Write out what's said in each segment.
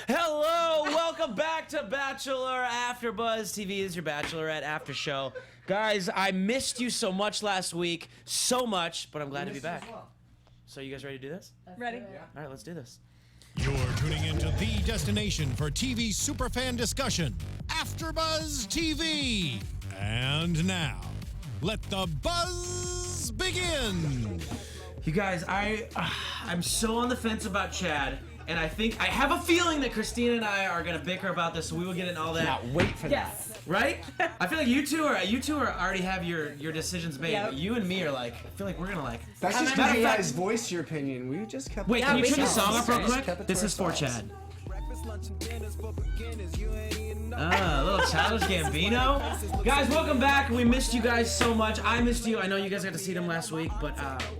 Hello, welcome back to Bachelor AFTERBUZZ TV is your Bachelorette after show. Guys, I missed you so much last week, so much, but I'm glad to be back. So you guys ready to do this? Ready? All right, let's do this. You're tuning into the destination for TV superfan discussion, AFTERBUZZ TV. And now, let the buzz begin. You guys, I'm so on the fence about Chad, and I have a feeling that Kristina and I are gonna bicker about this, so we will get into all that. Cannot wait for that. Right? I feel like you two already have your decisions made. Yep. But you and me are like, I feel like we're gonna like. That's just because you guys voiced your opinion. We just kept. Wait, can you turn the song up real Just kept quick? it This to is for ourselves. Chad. A little Childish Gambino. Guys, welcome back. We missed you guys so much. I missed you. I know you guys got to see them last week, but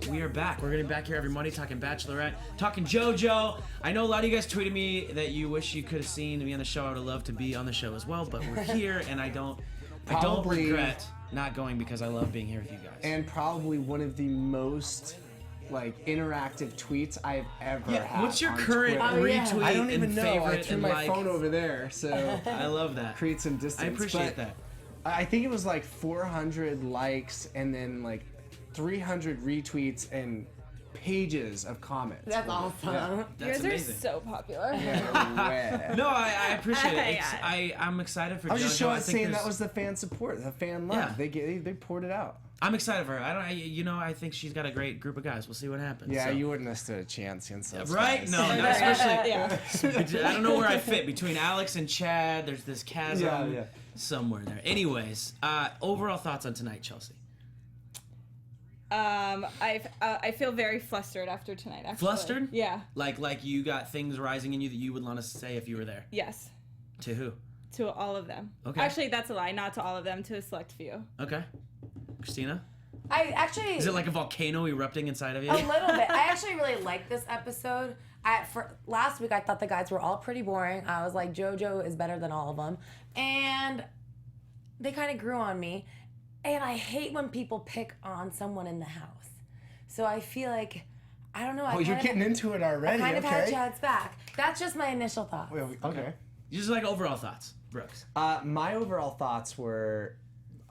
we are back. We're getting back here every Monday talking Bachelorette, talking JoJo. I know a lot of you guys tweeted me that you wish you could have seen me on the show. I would have loved to be on the show as well, but we're here, and I don't regret not going because I love being here with you guys. And probably one of the most interactive tweets I've ever had. What's your on current Twitter. retweet I don't even and know. favorite I threw and my like? phone over there, so I love that. create some distance. I appreciate but that. I think it was like 400 likes and then like 300 retweets and pages of comments. That's awesome. Yeah. You That's guys amazing. are so popular. Yeah. No, I appreciate it. Yeah. I'm excited for I was JoJo. just I think saying there's- that was the fan support, the fan love. Yeah. They poured it out. I'm excited for her. I think she's got a great group of guys. We'll see what happens. Yeah, so. you wouldn't have stood a chance against those Right? guys. No, not especially. Yeah. I don't know where I fit between Alex and Chad. There's this chasm Yeah. somewhere there. Anyways, overall thoughts on tonight, Chelsea? I feel very flustered after tonight. Actually. Flustered? Yeah. Like you got things rising in you that you would want to say if you were there. Yes. To who? To all of them. Okay. Actually, that's a lie. Not to all of them. To a select few. Okay. Kristina? I actually Is it like a volcano erupting inside of you? a little bit. I actually really like this episode. For last week, I thought the guys were all pretty boring. I was like, JoJo is better than all of them, and they kind of grew on me. And I hate when people pick on someone in the house. So I feel like I don't know. Oh, you're getting into it already. I kind of had Okay. Chad's back. That's just my initial thoughts. Okay. Just like overall thoughts, Brooks. My overall thoughts were,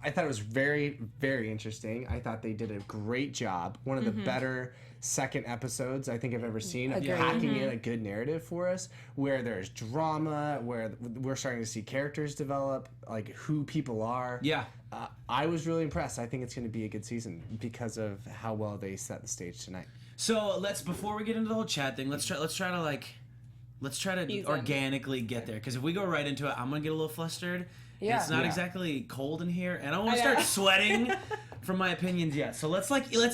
I thought it was very, very interesting. I thought they did a great job. One of the better second episodes I think I've ever seen of Agreed. packing in a good narrative for us, where there's drama, where we're starting to see characters develop, like who people are. Yeah. I was really impressed. I think it's going to be a good season because of how well they set the stage tonight. So before we get into the whole Chad thing, let's try to Ease in. organically get there. Because if we go right into it, I'm gonna get a little flustered. Yeah. It's not Yeah. exactly cold in here, and I don't want to start sweating from my opinions yet. So let's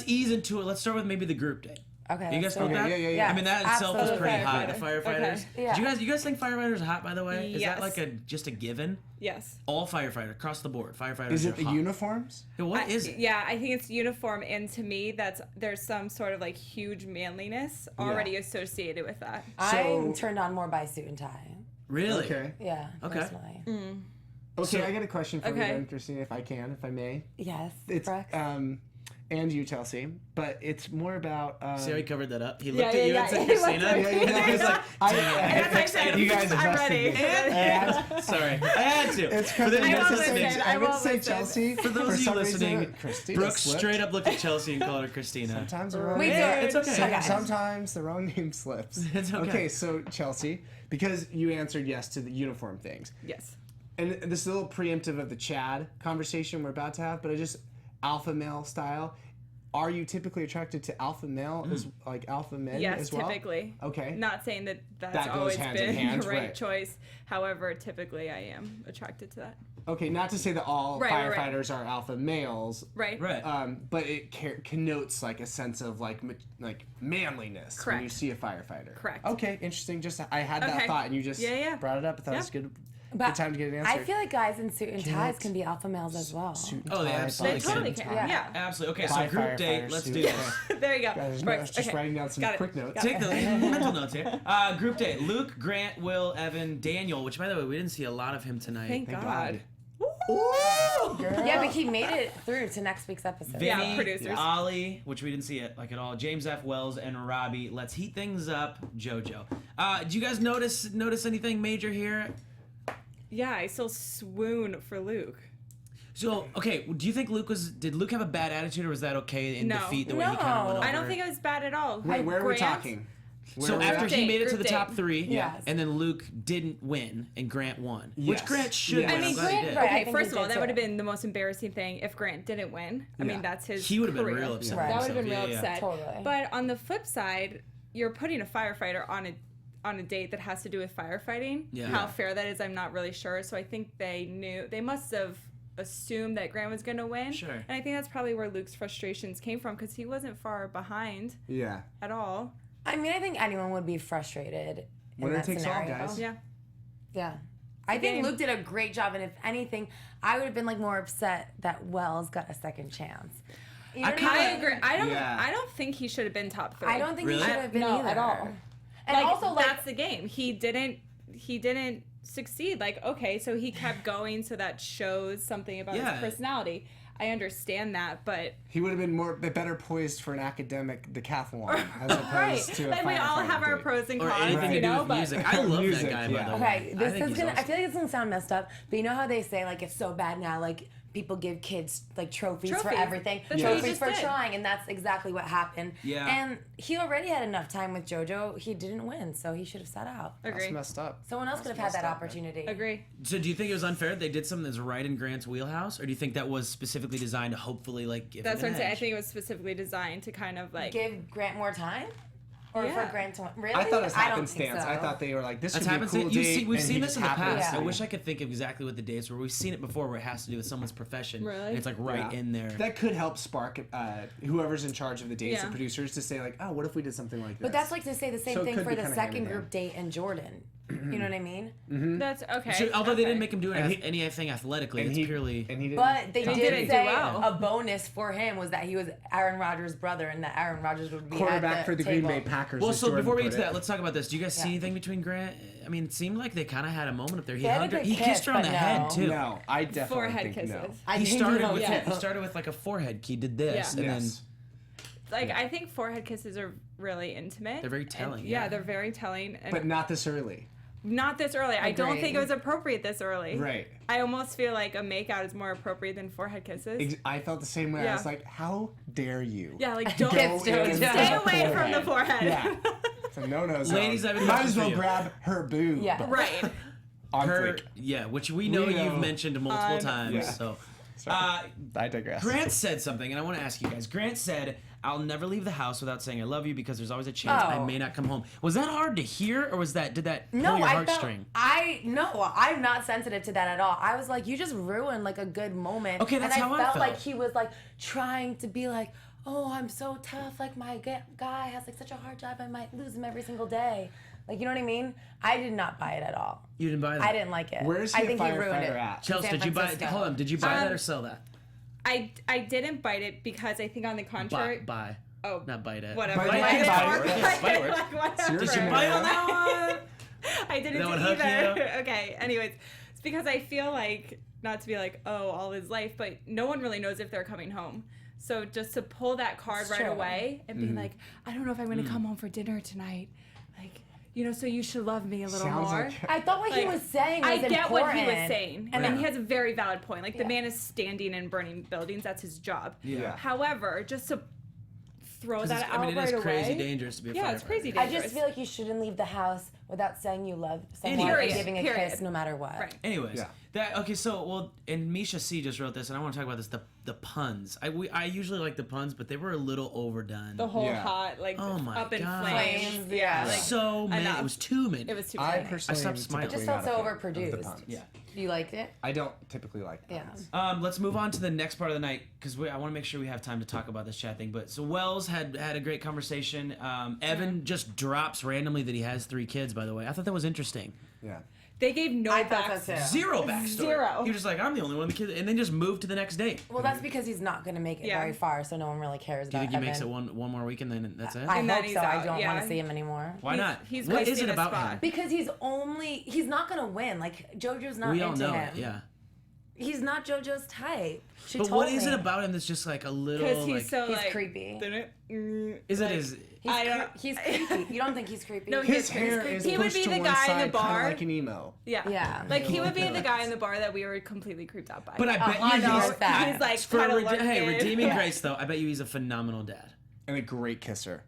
ease into it. Let's start with maybe the group date. Okay. You guys let's think do that? it. Yeah. I mean, that itself was Absolutely. pretty hot. The Firefighter. firefighters. Okay. Yeah. You guys think firefighters are hot? By the way, is that Yes. like just a given? Yes. All firefighters across the board. Firefighters. Is are it the hot. uniforms? Yeah, what is it? Yeah, I think it's uniform, and to me, there's some sort of like huge manliness already associated with that. I'm turned on more by suit and tie. Really? Okay. Yeah. Okay. Personally. Okay, I got a question for you Okay. then, Christina, if I may. Yes. It's Brooks. and you, Chelsea, but it's more about. See how he covered that up? He Yeah, looked at you yeah, and said yeah. He looked Christina. at me. And then he was like, That's I said, You guys I'm ready. invested sorry, I had to. It's For the because I next won't listening, listen. I I would won't say listen. Chelsea. For those of you some reason, listening, Christina Brooks slipped. straight up looked at Chelsea and called her Christina. Sometimes the wrong We name. did. It's okay. Okay. Sometimes the wrong name slips. It's okay. Okay, so Chelsea, because you answered yes to the uniform things, Yes. and this is a little preemptive of the Chad conversation we're about to have, but I just alpha male style. Are you typically attracted to alpha male as like alpha men Yes, as well? typically. Okay. Not saying that that's That goes always hand in been hand, the right right. choice. However, typically I am attracted to that. Okay, not to say that all Right, right, right. firefighters are alpha males, Right. Right. but it connotes like a sense of like manliness when you Correct. see a firefighter. Correct. Okay, interesting. Just I had that Okay. thought and you just Yeah. brought it up. I thought it was Yeah. good. But Good time to get an answer. I feel like guys in suit and ties Cannot- can be alpha males as well. Oh, they absolutely They totally can. can. Yeah. Yeah. Absolutely. Okay, Bye, so group date. firefighters, Let's suit. do this. There you go. Guys, Brooks, just okay. writing down some Got it. quick notes. Got Take it. the mental notes here. Group date. Luke, Grant, Will, Evan, Daniel, which, by the way, we didn't see a lot of him tonight. Thank God. Ooh, girl. Yeah, but he made it through to next week's episode. Vinny, producers. Ollie, which we didn't see it like at all. James F. Wells and Robbie. Let's heat things up. JoJo. Do you guys notice anything major here? Yeah, I still swoon for Luke. So, okay, do you think did Luke have a bad attitude, or was that okay in defeat the way he kind of went over? I don't think it was bad at all. Wait, where are we Grant- talking? So after he made it to the Group top date. 3, Yes. and then Luke didn't win, and Grant won. Which Yes. Grant should Yes. win. I mean, I'm glad he did. Right. I Okay, think first he of all, did that too. would have been the most embarrassing thing if Grant didn't win. I mean, that's his He would have been career. real upset. Right. That with would have been himself. real Yeah, yeah. upset. Totally. But on the flip side, you're putting a firefighter on a date that has to do with firefighting. Yeah. How fair that is, I'm not really sure. So I think they must have assumed that Grant was going to win. Sure. And I think that's probably where Luke's frustrations came from, because he wasn't far behind Yeah. at all. I mean, I think anyone would be frustrated in Winner that takes all, scenario. guys. Yeah. Yeah. I think game. Luke did a great job, and if anything, I would have been like more upset that Wells got a second chance. You know what I mean? agree. Yeah. I don't think he should have been top 3. I don't think Really? he should have been No, either. at all. And Like, also, like, that's the game. He didn't succeed. Like, okay, so he kept going, so that shows something about Yeah. his personality. I understand that, but He would have been better poised for an academic decathlon as opposed right, to a like we all firefighter have our date. pros and Or cons, anything you to do know. with But music. I love Music, that guy, by yeah. the way. okay, this think is he's gonna. I awesome. feel like it's gonna sound messed up, but you know how they say like it's so bad now, like people give kids like trophies for Trophies. everything, That's what he trophies just for did. trying, and that's exactly what happened. Yeah. And he already had enough time with JoJo. He didn't win, so he should have sat out. agree, That's messed up. Someone else could have had that opportunity. agree. So do you think it was unfair that they did something that's right in Grant's wheelhouse, or do you think that was specifically designed to hopefully like give That's him what an I'm saying. I edge? think it was specifically designed to kind of like Give Grant more time, or Yeah. for Grant to win. Really? I thought it was I don't think happenstance. so. I thought they were like, this That's should be a happened. cool We've date. seen and this in he the just happened past. to I win. wish I could think of exactly what the dates were. We've seen it before where it has to do with someone's profession. Really? And it's like right Yeah. in there. That could help spark whoever's in charge of the dates, Yeah. the producers, to say like, oh, what if we did something like this? But that's like to say the same So it thing could for be the kinda second hand-in-hand. group date and Jordan. You know what I mean? that's okay. So, although they okay. didn't make him do And he- anything athletically, and it's he purely. and he didn't. But they He did didn't do say well. a bonus for him was that he was Aaron Rodgers' brother, and that Aaron Rodgers would be quarterback at for the table. Green Bay Packers. Well, as so Jordan before we put get to it. that, let's talk about this. Do you guys see Yeah. anything between Grant? I mean, it seemed like they kind of had a moment up there. He They had a hugged her. good He kiss, kissed her on but the no. head too. No, I definitely Forehead think kisses. no. I He think started with yeah. he started with like a forehead. He did this, Yeah. and then Yes. Like, I think forehead kisses are really intimate. They're very And- telling, yeah, yeah. they're very telling. And But not this early. not this early. I don't Agreed. think it was appropriate this early. Right. I almost feel like a makeout is more appropriate than forehead kisses. I felt the same way. I Yeah. was like, how dare you? Yeah, like don't Kiss Jojo. stay away from the forehead. Yeah. It's a no-no zone. Ladies, I have a might question as for well you. grab her boob. Yeah. Right. On her, fleek. yeah, which we know We know. you've mentioned multiple times. Yeah. So, Sorry. I digress. Grant said something, and I want to ask you guys. Grant said, "I'll never leave the house without saying I love you because there's always a chance I Oh. may not come home." Was that hard to hear, or did that pull No, your I felt heartstring? I'm not sensitive to that at all. I was like, you just ruined like a good moment. Okay, that's and how I I felt felt. like he was like trying to be like, oh, I'm so tough. Like my guy has like such a hard job. I might lose him every single day. Like, you know what I mean? I did not buy it at all. You didn't buy that. I didn't like it. Where is I he a think he ruined firefighter it. at? Chelsea, San did you buy? Francisco. Hold on, did you buy that or sell that? I didn't bite it because I think on the contrary. Buy. Oh, Not bite it. whatever. Bite it, Bite it, bite it. or- Yes, bite it. like, whatever. Seriously, Did you bite on that one? I didn't That do would hook either. you? Okay. Anyways, it's because I feel like, not to be like, oh, all his life, but no one really knows if they're coming home. So just to pull that card It's right true. away and be like, I don't know if I'm going to come home for dinner tonight. Like, you know, so you should love me a little Sounds more. like I thought what he Like, was saying was I get important. what he was saying, and then he Yeah. has a very valid point. Like the Yeah. man is standing and burning buildings; that's his job. Yeah. However, just to throw that I out mean, it right is crazy away. dangerous to be a Yeah, it's firefighter. crazy I dangerous. just feel like you shouldn't leave the house without saying you love someone Period. and giving a Period. kiss no matter what. Right. Anyways, Yeah. okay. So and Misha C just wrote this, and I want to talk about this. The puns. I usually like the puns, but they were a little overdone. The whole Yeah. hot, like Oh my up in gosh. flames. Yeah, like so many. enough. It was too many. it was too I many. personally stopped am smiling. It just typically felt so not a fan of the overproduced. puns. Yeah. You liked it? I don't typically like puns. Yeah. Let's move on to the next part of the night because I want to make sure we have time to talk about this chat thing. But so Wells had a great conversation. Evan just drops randomly that he has 3 kids. By the way, I thought that was interesting. Yeah. They gave no I thought back. so too. Zero backstory. Zero. He was just like, I'm the only one with the kids, and then just moved to the next date. Well, that's because he's not going to make it Yeah. very far, so no one really cares Do you about think he makes it Evan. one more week and then that's it? I And then hope he's so. I out, don't yeah. want to see him anymore. Why not? he's What is wasting it a about spot. him? Because he's not going to win. Like, JoJo's not We all into know him. it. Yeah. He's not JoJo's type. She But told what is me. it about him that's just like a little? Because he's like, so He's like creepy. Is it his? He's creepy. You don't think he's creepy? No, His he's hair creepy. is He would pushed be to the one guy in side, the kinda bar. like an emo. Yeah. Like he Yeah. would be the guy in the bar that we were completely creeped out by. But I bet you 100%. he's like for kind of hey, redeeming Yeah. grace though. I bet you he's a phenomenal dad. And a great kisser.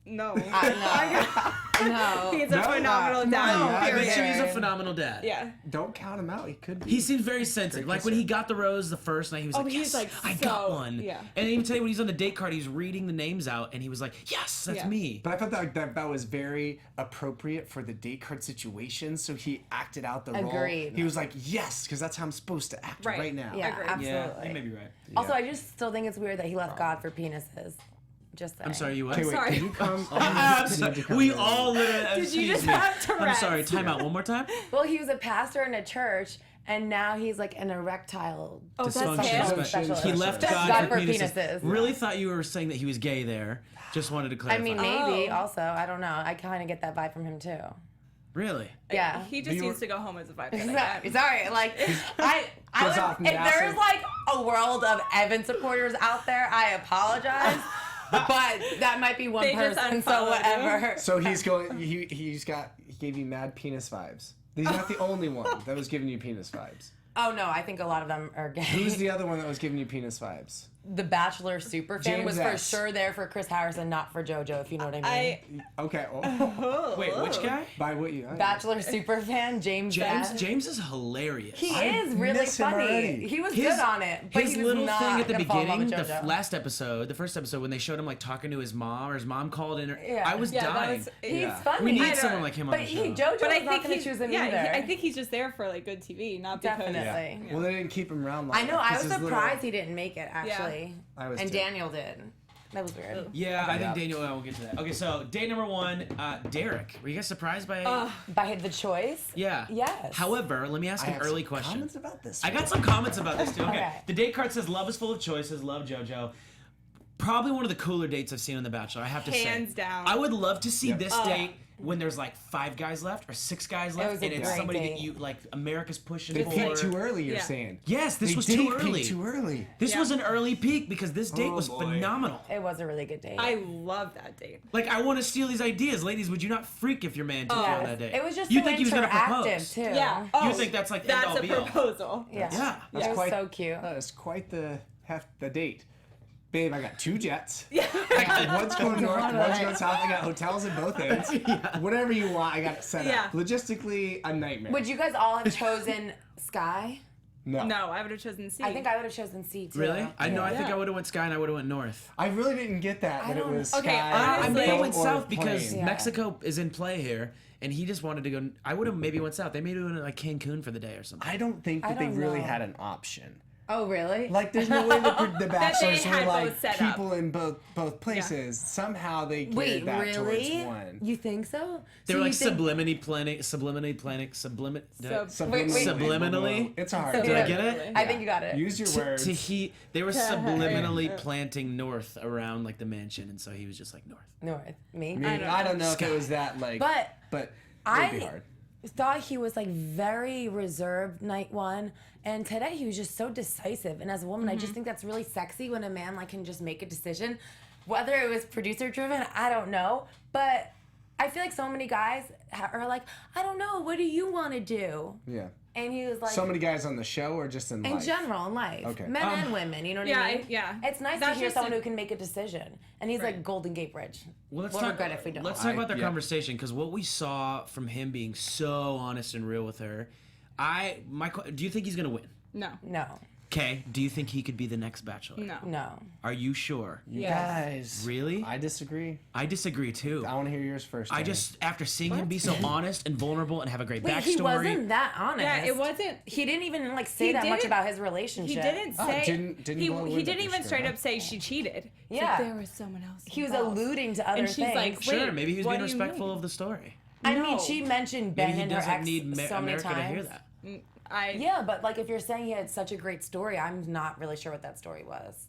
No. No. He's a No, phenomenal no, dad. no, I bet you period. he's a phenomenal dad. Yeah. Don't count him out. He could be. He seems very sensitive. Like when kisser. he got the rose the first night, he was Oh, like, he's "Yes, like I so- got one." yeah. And even today, when he's on the date card, he's reading the names out, and he was like, "Yes, that's Yeah. me." But I thought that was very appropriate for the date card situation. So he acted out the Agreed. role. He was like, yes, because that's how I'm supposed to act right now. Yeah, Agreed. absolutely. Yeah, you may be right. Also, I just still think it's weird that he left God for penises. Just saying. I'm sorry, you what? Okay, wait, Sorry. can you come? I'm sorry. We all literally. Did you excuse just me. have Tourette's? I'm sorry. Time out. One more time. Well, he was a pastor in a church, and now he's like an erectile. Oh, that's Dysfunction him? specialist. He left That's God, God for for penises. penises. Really thought you were saying that he was gay there. Just wanted to I clarify. mean, maybe Oh. also. I don't know. I kind of get that vibe from him too. Really? Yeah. He just you needs to go home as a vibe. Sorry, like I Goes would, off in if the there's acid. like a world of Evan supporters out there, I apologize, but that might be one They just person, so unfollowed you. whatever. So he's going. He gave you mad penis vibes. He's not the only one that was giving you penis vibes. Oh no, I think a lot of them are gay. Who's the other one that was giving you penis vibes? The Bachelor superfan James was for S. sure there for Chris Harrison, not for JoJo, if you know what I mean. Okay. Oh, Wait, which guy? by what you? Bachelor superfan, James S. James is hilarious. He is really miss him funny. already. He was good on it, but his he was little not thing at the gonna fall in love beginning, with the JoJo. last episode, the first episode, when they showed him like talking to his mom, or his mom called in. Yeah. I was Yeah, that dying. was- He's Yeah. funny. We I need don't- someone like him on But the show. JoJo's But I not think going to he's choose him yeah. either. I think he's just there for like good TV, not because Definitely. Well, they didn't keep him around long. I know. I was because his surprised he didn't make it actually. I was and too. Daniel did. That was weird. Yeah, I think Yeah. Daniel. We'll get to that. Okay, so date number one, Derek. Were you guys surprised by? By the choice. Yeah. Yes. However, let me ask I an have early some question. comments about this. I got some comments about this too. Okay. Okay. The date card says love is full of choices. Love JoJo. Probably one of the cooler dates I've seen on The Bachelor. I have to say. Hands down. I would love to see Yep. this date when there's like 5 guys left or 6 guys left, was a and it's great somebody date. that you like. America's pushing They for. peaked too early. You're Yeah. saying? Yes, this They was did too peak early. Too early. This Yeah. was an early peak because this date Oh, was boy. phenomenal. It was a really good date. I love that date. Like, I want to steal these ideas, ladies. Would you not freak if your man took you on Yes. that date? It was just you so think he was gonna interactive propose? too. Yeah. You think that's like the That's end-all, a be-all. proposal. Yeah. Yeah. It was so cute. That is quite the date. Babe, I got 2 jets. Yeah. One's going north, one's going south. I got hotels at both ends. Whatever you want, I got it set Yeah. up. Logistically, a nightmare. Would you guys all have chosen Sky? No. No, I would have chosen C. I think I would have chosen C too. Really? I know. I think Yeah. I would have went sky and I would have went north. I really didn't get that. I That it don't- was Okay, sky. honestly- I maybe Boat went or south because plane. Yeah. Mexico is in play here, and he just wanted to go. I would have maybe went south. They maybe went to like Cancun for the day or something. I don't think that I they don't really know. had an option. Oh really? Like, there's no way the Bachelors had were like both set up. people in both places. Somehow they carried Wait, that really? towards one. You think so? They So were you like think- subliminally. It's hard. Did I get it? I think you got it. Use your words. They were subliminally planting north around like the mansion, and so he was just like north. North. Me? I don't know if Sky. it was that like, But but I it'd be hard. thought he was like very reserved night one, and today he was just so decisive. And as a woman, I just think that's really sexy when a man like can just make a decision. Whether it was producer driven, I don't know, but I feel like so many guys are like, I don't know, what do you want to do? Yeah. And he was like, So many guys on the show or just in in life? general in life, Okay. men and women, you know what yeah, I mean? yeah. It's nice to That's hear just someone a- who can make a decision. And he's like Golden Gate Bridge. Well, let's We'll talk. regret if we don't. Let's talk about their yeah. conversation because what we saw from him being so honest and real with her, do you think he's gonna win? No. No, Okay. Do you think he could be the next Bachelor? No. no. Are you sure? You Yes. guys. Really? I disagree. I disagree too. I want to hear yours first. I Jenny. just after seeing him be so honest and vulnerable and have a great Wait, backstory. he wasn't that honest. Yeah, it wasn't. He didn't even like say He that much didn't- about his relationship. He didn't Oh, say. didn't blow the he wind didn't up even your straight skirt, up say she cheated. He's Yeah. like, there was someone else. He was involved. alluding to other And she's things. like, wait, Sure, maybe he was what being do you respectful mean? of the story. I mean, No. she mentioned Maybe Ben he and her doesn't ex need so many America times. to hear that. Yeah, but like if you're saying he had such a great story, I'm not really sure what that story was.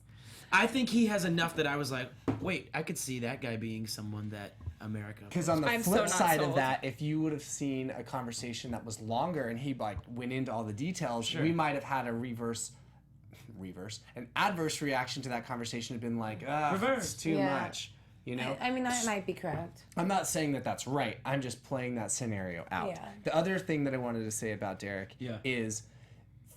I think he has enough that I was like, wait, I could see that guy being someone that America. Because on the I'm so flip not side of sold. that, if you would have seen a conversation that was longer and he like went into all the details, we might have had an adverse reaction to that conversation, have been like, it's too much. You know? I mean, that might be correct. I'm not saying that that's right. I'm just playing that scenario out. Yeah. The other thing that I wanted to say about Derek is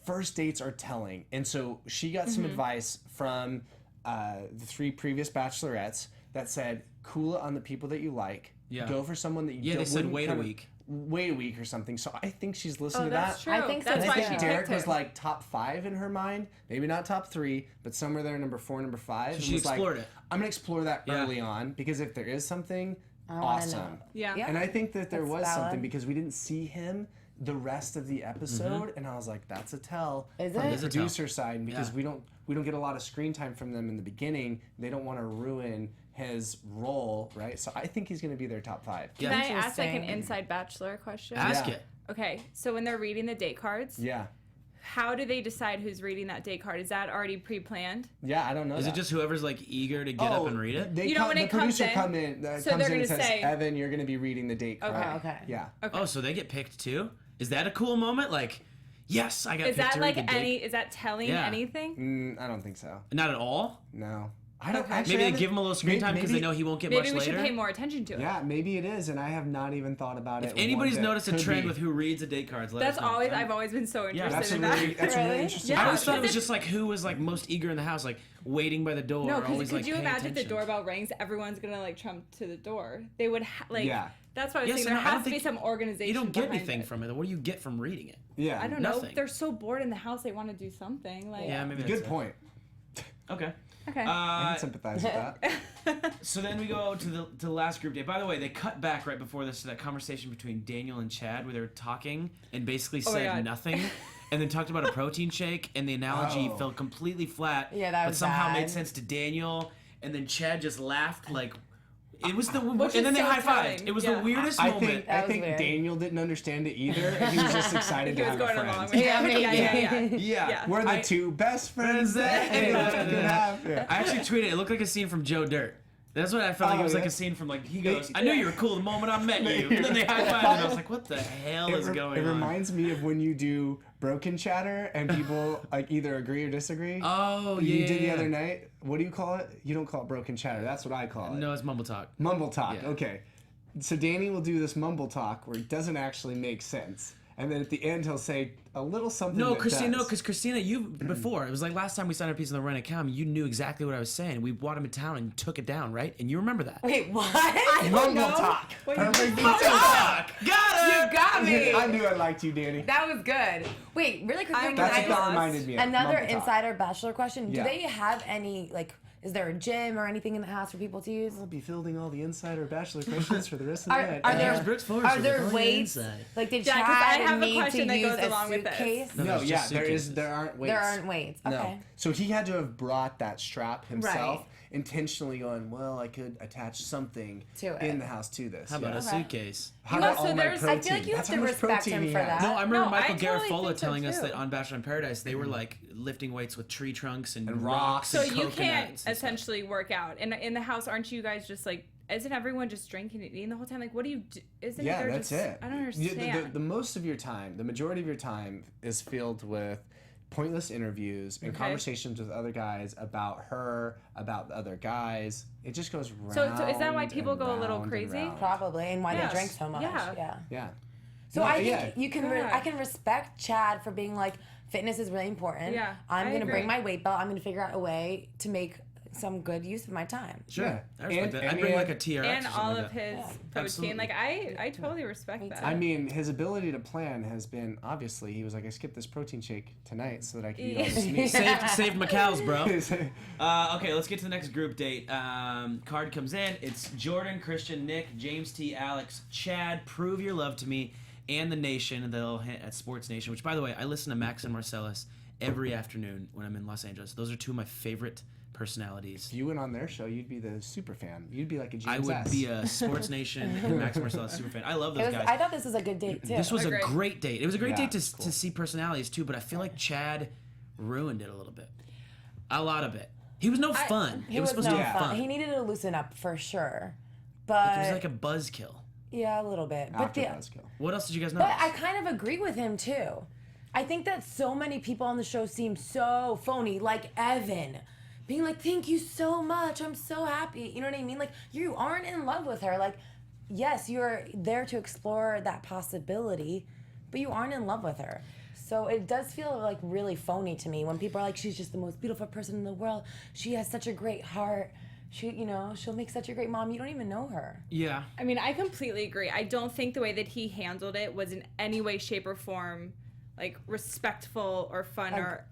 first dates are telling. And so she got some advice from the 3 previous bachelorettes that said, cool it on the people that you like. Yeah. Go for someone that you Yeah, they said wait a kinda- week. Wait a week or something. So I think she's listened to that's that. true. I think so, That's too. why I she think picked Derek her. was like top 5 in her mind, maybe not top 3, but somewhere there, number 4, number 5. So and she was like, explored it. I'm gonna explore that Yeah. early on because if there is something, wanna awesome. know. Yeah. Yeah. And I think that there That's was valid. something because we didn't see him the rest of the episode, and I was like, that's a tell Is from it? the Is a tell. producer side, and because Yeah. we don't get a lot of screen time from them in the beginning. They don't want to ruin his role, right? So I think he's going to be their top 5. Can I ask like an Interesting. inside Bachelor question? Ask Yeah. it. Okay, so when they're reading the date cards, Yeah, how do they decide who's reading that date card? Is that already pre-planned? yeah. I don't know. Is that. it just whoever's like eager to get up and read it? They You know, when the it comes producer in, comes in so and they're gonna says, say- Evan, you're going to be reading the date card. Okay. Yeah. Oh, so they get picked too? Is that a cool moment? Like, yes, I got Is picked that to read like the date. any? Is that telling Yeah. anything? I don't think so. Not at all? No. I don't Okay. actually. Maybe they haven't- give him a little screen time because they maybe- know he won't get Maybe much we later. should pay more attention to it. Yeah, maybe it is, and I have not even thought about it. If anybody's one bit. noticed a Could trend be. with who reads the date cards, let That's us know. always. I've always been so interested That's a in really, that. that's a really Really? interesting. Yeah. I always thought it was Because just like who was like most eager in the house, like waiting by the door. No, always because like could you paying imagine if the attention. doorbell rings, everyone's gonna like trump to the door. They would like. Yeah. That's what I was Yes, saying. and There I don't has to be think- some organization. You don't get behind anything it. from it. What do you get from reading it? Yeah. I don't know. Nothing. They're so bored in the house. They want to do something. Like. Yeah, maybe. Good that's it. point. Okay. Okay. I can sympathize with that. So then we go to the last group date. By the way, they cut back right before this to that conversation between Daniel and Chad where they were talking and basically Oh my said God. nothing, and then talked about a protein shake, and the analogy Oh. fell completely flat. Yeah, that but was somehow bad. made sense to Daniel, and then Chad just laughed like it was the Which and then is they so high fived. telling. It was Yeah. the weirdest I moment. think That was weird. Daniel didn't understand it either, and he was just excited He to was have a going friend. along with it. Yeah, maybe. Yeah, Yeah. we're the I- 2 best friends that anyone could have. Yeah. I actually tweeted it looked like a scene from Joe Dirt. That's what I felt like. Oh, It was like yeah. a scene from like he goes, "I knew you were cool the moment I met you." And then they high fived, and I was like, "What the hell is going It on?" reminds me of when you do broken chatter and people like either agree or disagree. Oh yeah. You did the other night. What do you call it? You don't call it broken chatter. That's what I call it. No, it's mumble talk. Mumble talk. Yeah. Okay. So Danny will do this mumble talk where it doesn't actually make sense. And then at the end he'll say a little something No, that Christina, does. no, because Christina, you before it was like last time we signed a piece of the Run Account, you knew exactly what I was saying. We brought him in town and took it down, right? And you remember that. Wait, what? I Mumble don't know. talk. Wait, Perfect Got You it. got me. I knew I liked you, Danny. That was good. Wait, really quickly, can I'm That's I what that lost. ask reminded me of. another Mumble talk. insider bachelor question? Yeah. Do they have any, like, is there a gym or anything in the house for people to use? I'll be fielding all the insider bachelor questions for the rest of the Are, night. are There's there Brooks Forrest are with there it on the weights? inside. Like, did Yeah, 'cause Chad I have a need question to that use goes a along with this. suitcase? No, No, there's yeah, just there suitcases. aren't weights. There aren't weights. Okay. No. So he had to have brought that strap himself, Right. intentionally going, well, I could attach something To in it. the house to this. How about yeah. a suitcase? How No, about so all my there's- protein? I feel like you That's have to how much respect protein him he for has. that. No, I remember No, Michael I totally Garofalo think so, telling us too. that on Bachelor in Paradise they were like lifting weights with tree trunks and, And rocks. So and you coconuts can't and stuff. essentially work out. And in the house, aren't you guys just like? Isn't everyone just drinking and eating the whole time? Like, what do you do? Isn't Yeah, there that's just, it. I don't You- understand. The most of your time, the majority of your time is filled with pointless interviews and Okay. conversations with other guys about her, about the other guys. It just goes round. So is that why people and go a little round and crazy? round. Probably, and why Yes. they drink so much. Yeah. Yeah. Yeah. So No, I think yeah. you can. Yeah. I can respect Chad for being like, fitness is really important. Yeah, I'm I gonna agree. bring my weight belt. I'm gonna figure out a way to make some good use of my time. Sure. Yeah. I respect And- that. and I'd bring he like had- a TRX and or something all like of that. his Yeah. protein. Absolutely. Like I totally respect Me that. too. I mean, his ability to plan has been obviously. He was like, I skipped this protein shake tonight so that I could eat all this meat. Saved my cows, bro. Okay, let's get to the next group date. Card comes in. It's Jordan, Christian, Nick, James T, Alex, Chad. Prove your love to me, and the Nation. They'll hit at Sports Nation. Which, by the way, I listen to Max and Marcellus every afternoon when I'm in Los Angeles. Those are two of my favorite personalities. If you went on their show, you'd be the super fan. You'd be like a James I would S. be a Sports Nation and Max Marcellus super fan. I love those guys. I thought this was a good date too. This was a Agree. great date. It was a great Yeah, date to, cool. to see personalities too, but I feel like Chad ruined it a little bit. A lot of it. He was no fun. He It was was supposed no to be fun. fun. He needed to loosen up for sure. But there's like a buzzkill. yeah, a little bit. After but buzzkill. What else did you guys know? But I kind of agree with him too. I think that so many people on the show seem so phony, like Evan, being like, "Thank you so much. I'm so happy." You know what I mean? Like, you aren't in love with her. Like, yes, you're there to explore that possibility, but you aren't in love with her. So it does feel like really phony to me when people are like, "She's just the most beautiful person in the world. She has such a great heart. She, you know, she'll make such a great mom." You don't even know her. Yeah. I mean, I completely agree. I don't think the way that he handled it was in any way, shape, or form like respectful or fun or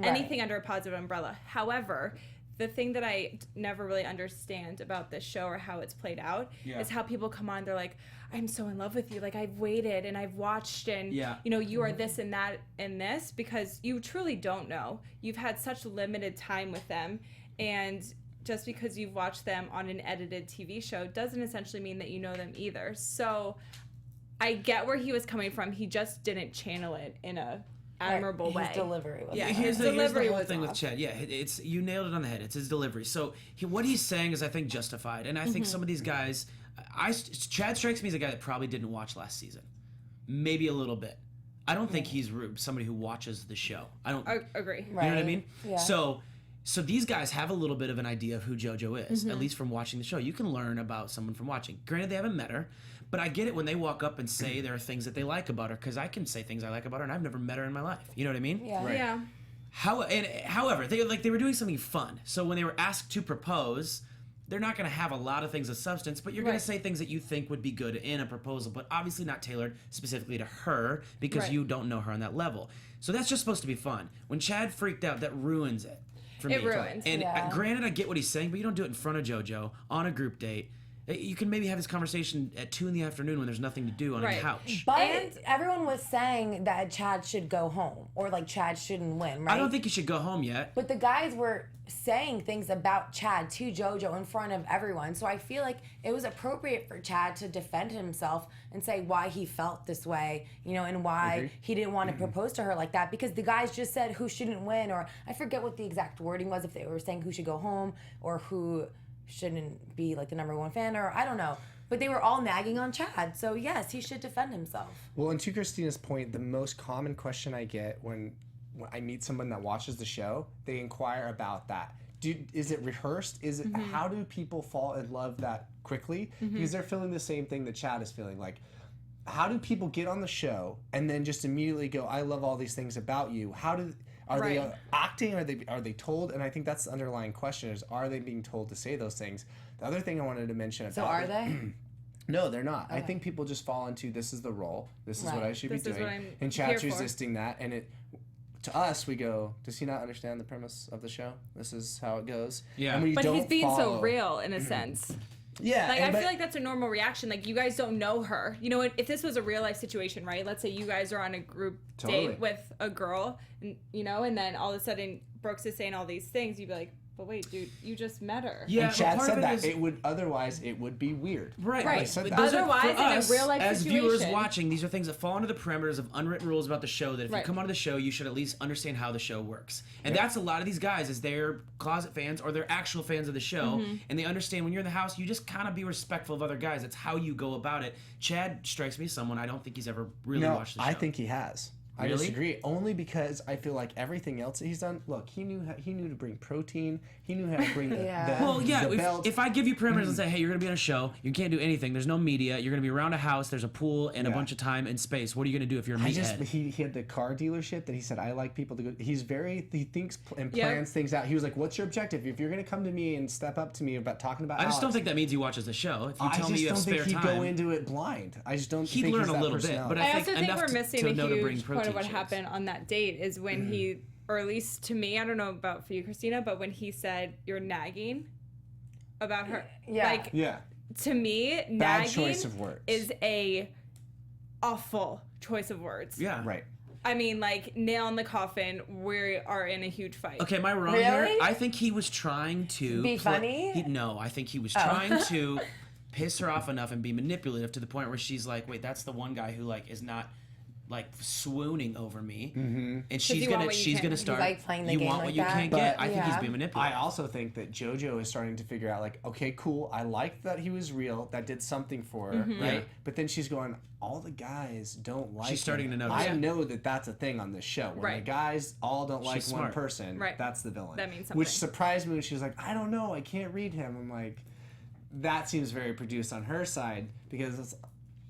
anything under a positive umbrella. However, the thing that I never really understand about this show or how it's played out is how people come on, they're like, "I'm so in love with you. Like, I've waited and I've watched and, you know, you are this and that and this," because you truly don't know. You've had such limited time with them, and just because you've watched them on an edited TV show doesn't essentially mean that you know them either. So I get where he was coming from. He just didn't channel it in a admirable way. His delivery was Here's the delivery whole was thing with off. Chad. Yeah, it's you nailed it on the head. It's his delivery. So what he's saying is, I think, justified. And I think some of these guys, Chad strikes me as a guy that probably didn't watch last season, maybe a little bit. I don't think he's somebody who watches the show. I don't agree. You know what I mean? Yeah. So these guys have a little bit of an idea of who JoJo is, at least from watching the show. You can learn about someone from watching. Granted, they haven't met her, but I get it when they walk up and say there are things that they like about her, because I can say things I like about her, and I've never met her in my life. You know what I mean? Yeah. Right. Yeah. However, they were doing something fun. So when they were asked to propose, they're not going to have a lot of things of substance, but you're going to say things that you think would be good in a proposal, but obviously not tailored specifically to her because you don't know her on that level. So that's just supposed to be fun. When Chad freaked out, that ruins it for me. It ruins. And granted, I get what he's saying, but you don't do it in front of JoJo on a group date. You can maybe have this conversation at 2 PM when there's nothing to do on a couch. But everyone was saying that Chad should go home, or like Chad shouldn't win, right? I don't think he should go home yet. But the guys were saying things about Chad to JoJo in front of everyone. So I feel like it was appropriate for Chad to defend himself and say why he felt this way, you know, and why he didn't want to propose to her like that. Because the guys just said who shouldn't win, or I forget what the exact wording was, if they were saying who should go home or who shouldn't be like the #1 fan, or I don't know. But they were all nagging on Chad. So yes, he should defend himself. Well, and to Kristina's point, the most common question I get when I meet someone that watches the show, they inquire about that. Is it rehearsed? Is it how do people fall in love that quickly? Because they're feeling the same thing that Chad is feeling. Like, how do people get on the show and then just immediately go, "I love all these things about you"? Are they acting? Are they told? And I think that's the underlying question: is are they being told to say those things? The other thing I wanted to mention about So are they? No, they're not. I think people just fall into, this is the role. This is what I should be This is doing. what I'm And Chad's here for. resisting that. And to us, we go, does he not understand the premise of the show? This is how it goes. Yeah. And when you But don't he's being so follow- real in a sense. Yeah. Like, I feel like that's a normal reaction. Like, you guys don't know her. You know, if this was a real life situation, right? Let's say you guys are on a group date with a girl, and, you know, and then all of a sudden Brooks is saying all these things, you'd be like, but wait, dude, you just met her. Yeah, And Chad but part said of that. is, it would be weird. Right. Right. But said but that. those Otherwise, are, in for a us, real life as viewers situation- watching, these are things that fall under the parameters of unwritten rules about the show, that if you come onto the show, you should at least understand how the show works. And that's a lot of these guys, is they're closet fans or they're actual fans of the show, and they understand when you're in the house, you just kind of be respectful of other guys. That's how you go about it. Chad strikes me as someone I don't think he's ever really watched the show. I think he has. I Really? disagree. Only because I feel like everything else that he's done. Look, he knew to bring protein. He knew how to bring the Well, yeah, the belt. if I give you parameters and say, hey, you're going to be on a show, you can't do anything, there's no media, you're going to be around a house, there's a pool and a bunch of time and space, what are you going to do if you're a meathead? He had the car dealership that he said, I like people to go. He thinks and plans things out. He was like, what's your objective? If you're going to come to me and step up to me about talking about I just Alex, don't think that means he watches the show. If you tell me you have spare I just don't think time, he'd go into it blind. I just don't he'd think learn he's a that little bit, personality. but I also think enough we're missing to a know to bring huge part of protein what shakes. happened on that date is when he, or at least to me, I don't know about for you, Kristina, but when he said you're nagging about her, like to me, Bad nagging choice of words. is a awful choice of words. Yeah. Right. I mean, like, nail in the coffin, we are in a huge fight. Okay, am I wrong here? Really? I think he was trying to Be funny? No, I think he was trying to piss her off enough and be manipulative to the point where she's like, wait, that's the one guy who like is not like swooning over me, and you she's want gonna what you can. start. like playing the you game want like what you that? can't But- get. I think he's Yeah. being manipulated. I also think that JoJo is starting to figure out, like, okay, cool, I like that he was real, that did something for her, right? Yeah. But then she's going, all the guys don't like She's starting him. to notice I it. know that that's a thing on this show. When the Right. guys all don't like She's one smart. person, Right. that's the villain. That means Which something. surprised me when she was like, I don't know, I can't read him. I'm like, that seems very produced on her side, because it's,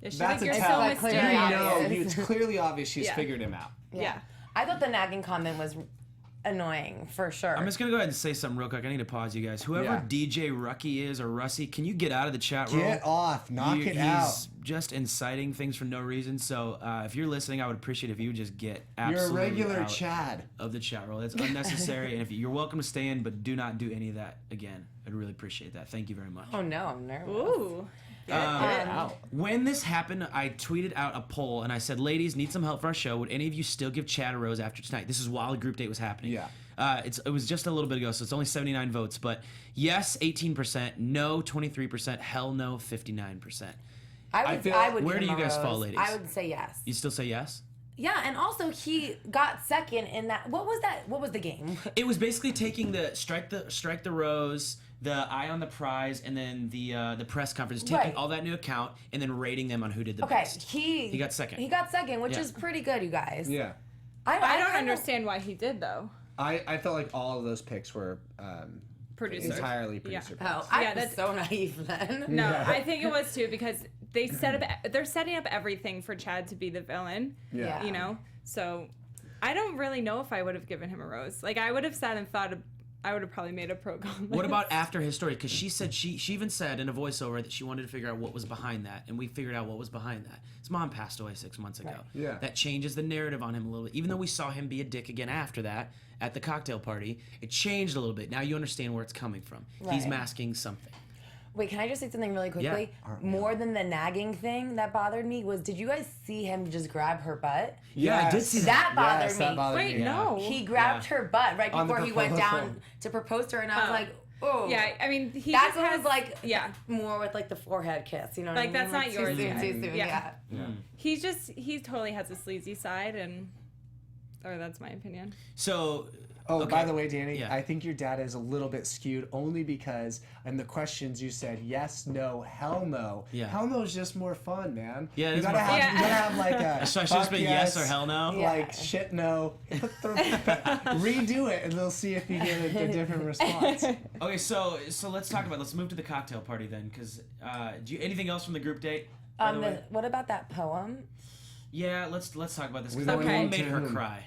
Yeah, she's that's like, a you're tell. so like clearly mysterious. obvious. It's clearly obvious she's Yeah. figured him out. Yeah. I thought the nagging comment was annoying for sure. I'm just gonna go ahead and say something real quick. I need to pause you guys. Whoever Yeah. DJ Rucky is or Russie, can you get out of the chat room? Get off, knock it He's out. just inciting things for no reason. So if you're listening, I would appreciate if you would just get You're a absolutely regular out Chad. of the chat room. It's unnecessary, and if you're welcome to stay in, but do not do any of that again. I'd really appreciate that. Thank you very much. Oh no, I'm nervous. Ooh. When this happened, I tweeted out a poll and I said, "Ladies, need some help for our show. Would any of you still give Chad a rose after tonight?" This is while the group date was happening. Yeah. It was just a little bit ago, so it's only 79 votes. But yes, 18%, no, 23%, hell no, 59%. I would. feel- I would. Where give do him you a guys fall, rose. ladies? I would say yes. You still say yes? Yeah, and also he got second in that. What was that? What was the game? It was basically taking the strike the rose, the eye on the prize, and then the press conference, taking Right. all that into account and then rating them on who did the Okay, best. he got second. He got second, which Yeah. is pretty good, you guys. Yeah. I don't kinda- understand why he did though. I felt like all of those picks were Producer. entirely producer picks. Oh, I Yeah, was that's- so naive then. No, I think it was too because they're setting up everything for Chad to be the villain. Yeah. You know? So I don't really know if I would have given him a rose. Like I would have sat and thought I would have probably made a pro-con What list. about after his story? Because she said she even said in a voiceover that she wanted to figure out what was behind that, and we figured out what was behind that. His mom passed away 6 months ago. Right. Yeah. That changes the narrative on him a little bit. Even though we saw him be a dick again after that at the cocktail party, it changed a little bit. Now you understand where it's coming from. He's Right. masking something. Wait, can I just say something really quickly? Aren't we More than the nagging thing that bothered me was, did you guys see him just grab her butt? Yeah, I did see that. That bothered Yes, that me. bothered Wait, me. no. He grabbed her butt right On the before he went proposal. down to propose to her, and I was Oh. like, oh. Yeah, I mean he That just has was like yeah. more with like the forehead kiss, you know what Like, I mean? that's not too yours soon, yet. too soon, Yeah. yeah. He totally has a sleazy side or that's my opinion. So, Oh, okay. by the way, Danny, Yeah. I think your data is a little bit skewed only because in the questions you said yes, no, hell no. Yeah. Hell no is just more fun, man. Yeah, it you is gotta more have fun. you gotta have like a So I should just fuck been yes or hell no? Yeah. like shit no. Redo it and they'll see if you get a different response. Okay, so let's move to the cocktail party then, because anything else from the group date? by the way? What about that poem? Yeah, let's talk about this We because that don't poem need made her to. cry.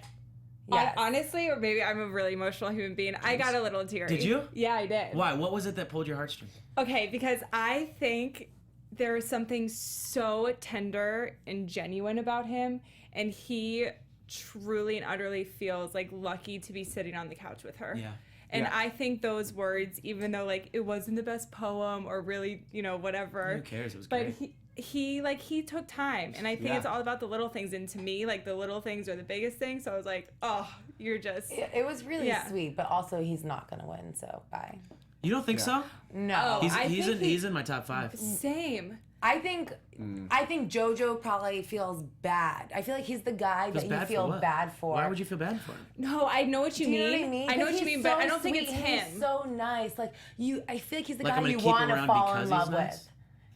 Yes. Honestly, or maybe I'm a really emotional human being. I got a little teary. Did you? Yeah, I did. Why? What was it that pulled your heartstrings? Okay, because I think there is something so tender and genuine about him, and he truly and utterly feels like lucky to be sitting on the couch with her. Yeah. And Yeah. I think those words, even though like it wasn't the best poem or really, whatever. Who cares? It was But great. he took time, and I think Yeah. it's all about the little things. And to me, like the little things are the biggest thing. So I was like, oh, you're just It was really Yeah. sweet, but also he's not gonna win, so bye. You don't think so? No. Oh, I He's think he's in my top 5. same. I think JoJo probably feels bad. I feel like he's the guy Feels that bad you for feel what? bad for. Why would you feel bad for him? No, I know what you Do you mean. know what I mean? I know 'Cause what you he's mean, but I so don't think it's sweet and him. He's so nice. Like I feel like he's the Like, I'm guy gonna you keep him want to around fall because in he's love nice? with.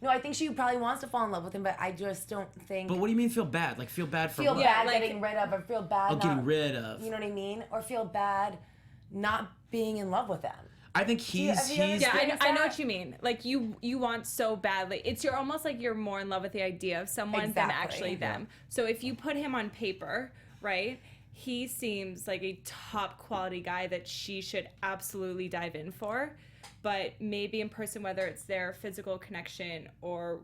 No, I think she probably wants to fall in love with him, but I just don't think But what do you mean feel bad? Like feel bad for feel what? bad like- getting rid of, or feel bad Oh, getting not, rid of. you know what I mean, or feel bad not being in love with them. I think have he's you ever- he's Yeah, I know that? what you mean. Like you want so badly. You're almost like you're more in love with the idea of someone than Exactly. actually them. So if you put him on paper, right? He seems like a top quality guy that she should absolutely dive in for. But maybe in person, whether it's their physical connection or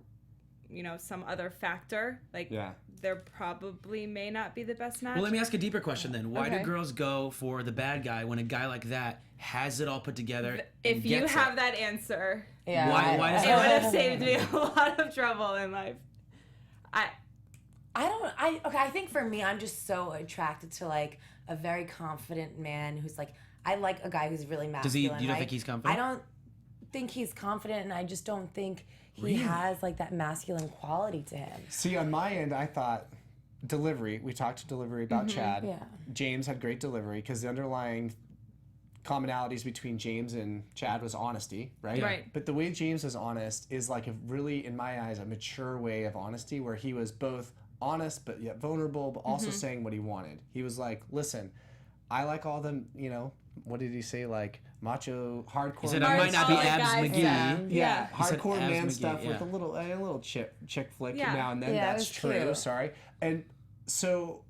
some other factor, like Yeah. there probably may not be the best match. Well, let me ask a deeper question then. Why do Okay. girls go for the bad guy when a guy like that has it all put together? If and you gets have it? that answer, Yeah. Why does it that- would have saved me a lot of trouble in life. I think for me, I'm just so attracted to like a very confident man who's like, I like a guy who's really masculine. You don't right? think he's confident? I don't think he's confident, and I just don't think he Really? has like that masculine quality to him. See, on my end, I thought delivery. We talked delivery about Chad. Yeah. James had great delivery because the underlying commonalities between James and Chad was honesty, right? Right. But the way James was honest is like a really, in my eyes, a mature way of honesty where he was both honest but yet vulnerable, but also saying what he wanted. He was like, listen, I like all them, you know, what did he say? Like macho, hardcore. He said I might not be Solid Abs guys, McGee. yeah. Hardcore said man Abs McGee, stuff yeah. with a little chick flick Yeah. now and then. Yeah, it That's was true. cute. Sorry. And so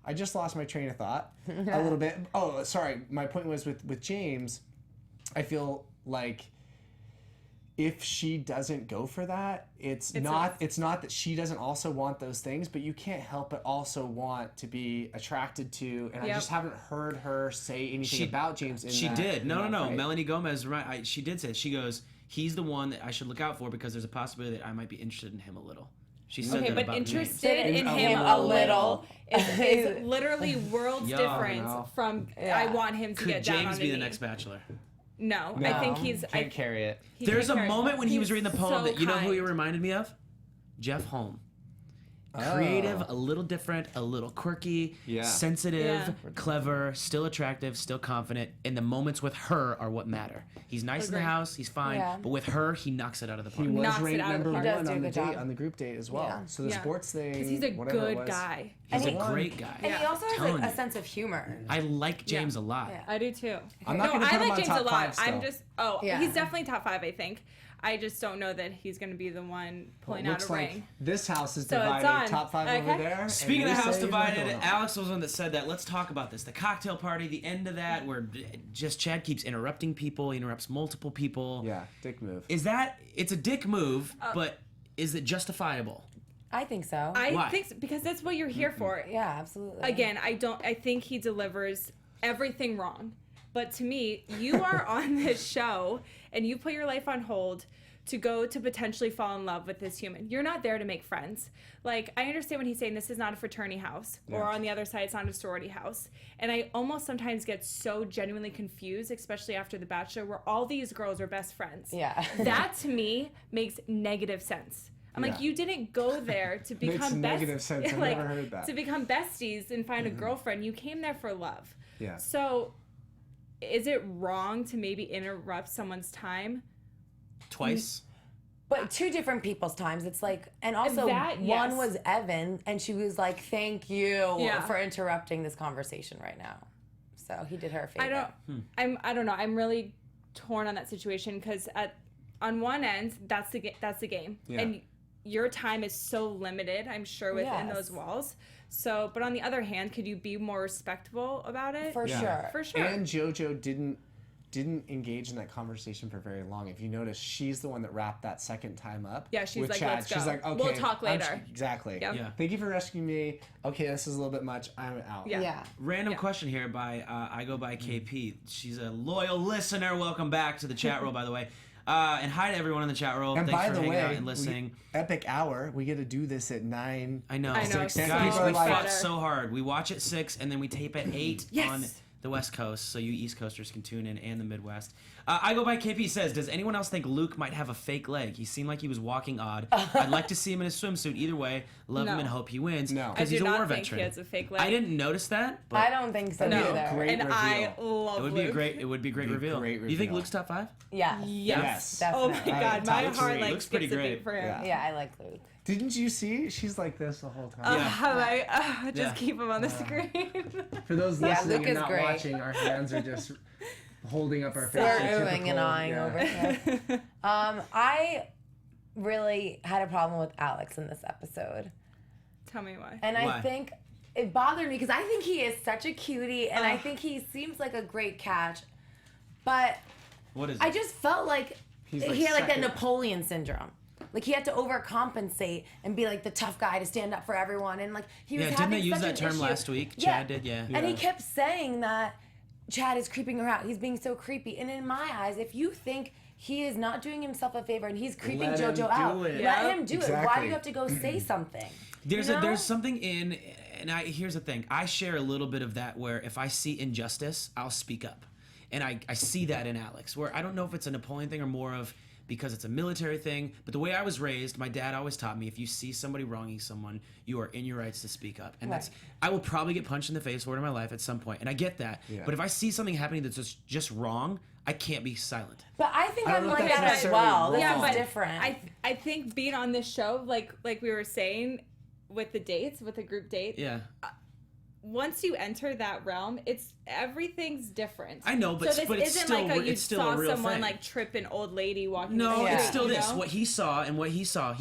I just lost my train of thought a little bit. Oh, sorry. My point was with James, I feel like if she doesn't go for that, it's not that she doesn't also want those things, but you can't help but also want to be attracted to, and I just haven't heard her say anything about James in She that, did. in No. that fight. Melanie Gomez, right? She did say it. She goes, he's the one that I should look out for because there's a possibility that I might be interested in him a little. She said Okay, that but about interested James. in A him little. a little is literally worlds Yo, difference no. from I want him to Could get down James on be a the knee. next Bachelor? No, I think he's. Can't carry it. he There's a can't carry- moment when he was he's reading the poem so that you know who he kind. reminded me of? Jeff Holm. Creative, a little different, a little quirky, sensitive, Yeah. clever, still attractive, still confident. And the moments with her are what matter. He's nice in the Agree. house, he's fine, Yeah. but with her, he knocks it out of the park. He was Knocks it ranked out of the number park. He does one do a on the good date job. on the group date as well. Yeah. So the Yeah. sports thing, Because he's a whatever it good was, guy. He's a he- great guy. And he also has Telling like, a you. sense of humor. I like James a lot. Yeah. I do too. I'm not no, gonna put I him like on James top a lot. five I'm still. just Yeah. he's definitely top 5, I think. I just don't know that he's going to be the one pulling out Looks a like ring. this house is So it's divided. on. Top 5 over Okay. there. and Speaking you of house say you're divided, going on. Alex was the one that said that. Let's talk about this. The cocktail party, the end of that, where just Chad keeps interrupting people, he interrupts multiple people. Yeah, dick move. It's a dick move, but is it justifiable? I think so. I Why? think so, because that's what you're here for. yeah, absolutely. Again, I think he delivers everything wrong. But to me, you are on this show and you put your life on hold to go to potentially fall in love with this human. You're not there to make friends. Like, I understand when he's saying this is not a fraternity house, or on the other side, it's not a sorority house. And I almost sometimes get so genuinely confused, especially after The Bachelor, where all these girls are best friends. Yeah. That to me makes negative sense. I'm like, Yeah. you didn't go there to Makes become negative sense. I've like, never heard that. to become besties and find a girlfriend. You came there for love. Yeah. So, is it wrong to maybe interrupt someone's time? Twice? But 2 different people's times. It's like, and also That, one yes. was Evan, and she was like, "Thank you Yeah. for interrupting this conversation right now." So he did her a favor. I don't know. I'm really torn on that situation because on one end, that's the game, Yeah. and your time is so limited. I'm sure within Yes. those walls. So, but on the other hand, could you be more respectful about it? For sure. For sure. And JoJo didn't engage in that conversation for very long. If you notice, she's the one that wrapped that second time up. Yeah, she's with like, Chad. "Let's She's go. like, okay, We'll talk I'm later." exactly. Yep. Yeah. Thank you for rescuing me. Okay, this is a little bit much. I'm out. Yeah. Yeah. Random Yeah. question here by I go by KP. She's a loyal listener. Welcome back to the chat roll, by the way. And hi to everyone in the chat roll. And Thanks by for the hanging out way, and listening. epic hour. We get to do this at 9. I know. I know, Guys, so we much fought better. so hard. We watch at 6 and then we tape at 8 Yes. on the West Coast, so you East Coasters can tune in, and the Midwest. I go by KP says, does anyone else think Luke might have a fake leg? He seemed like he was walking odd. I'd like to see him in a swimsuit. Either way, love him No. and hope he wins. No. Because I he's do a war not think veteran. he has a fake leg. I didn't notice that, but I don't think so No, either. Great and reveal. I love it would be a Luke. great. It would be a great Be a reveal. great Do you think reveal. Luke's top 5? Yes. Yes. Definitely. Oh my I- God, my top heart three. like Looks pretty skips a great. beat for him. Yeah. Yeah, I like Luke. Didn't you see? She's like this the whole time. Yeah. I'm like, just Yeah. keep him on the screen. For those Yeah, listening Luke and is not great. watching, our hands are just holding up our faces. We're oohing and Typical, eyeing yeah. over here. I really had a problem with Alex in this episode. Tell me why. And Why? I think it bothered me because I think he is such a cutie and I think he seems like a great catch. But What is it? I just felt like He's like he had like that second. Napoleon syndrome. Like he had to overcompensate and be like the tough guy to stand up for everyone. And like he was Yeah, didn't having they use such that an term issue. last week? Chad did, yeah. And he Yeah. kept saying that Chad is creeping her out. He's being so creepy. And in my eyes, if you think he is not doing himself a favor and he's creeping Let him JoJo do out, it. let him do it. Why do Exactly. you have to go say something? There's You know? there's something in, and here's the thing. I share a little bit of that where if I see injustice, I'll speak up, and I see that in Alex. Where I don't know if it's a Napoleon thing or more of because it's a military thing. But the way I was raised, my dad always taught me, if you see somebody wronging someone, you are in your rights to speak up. And that's, I will probably get punched in the face for it in my life at some point, and I get that. But if I see something happening that's just wrong, I can't be silent. But I think I I'm don't know if like that's that as necessarily well. This wrong. is different. I think being on this show, like we were saying, with the dates, with the group date. Yeah. Once you enter that realm, everything's different. I know, but so this but it's isn't still like you it's still saw a real someone thing. like trip an old lady walking. No, down the it's street, still you this. know? What he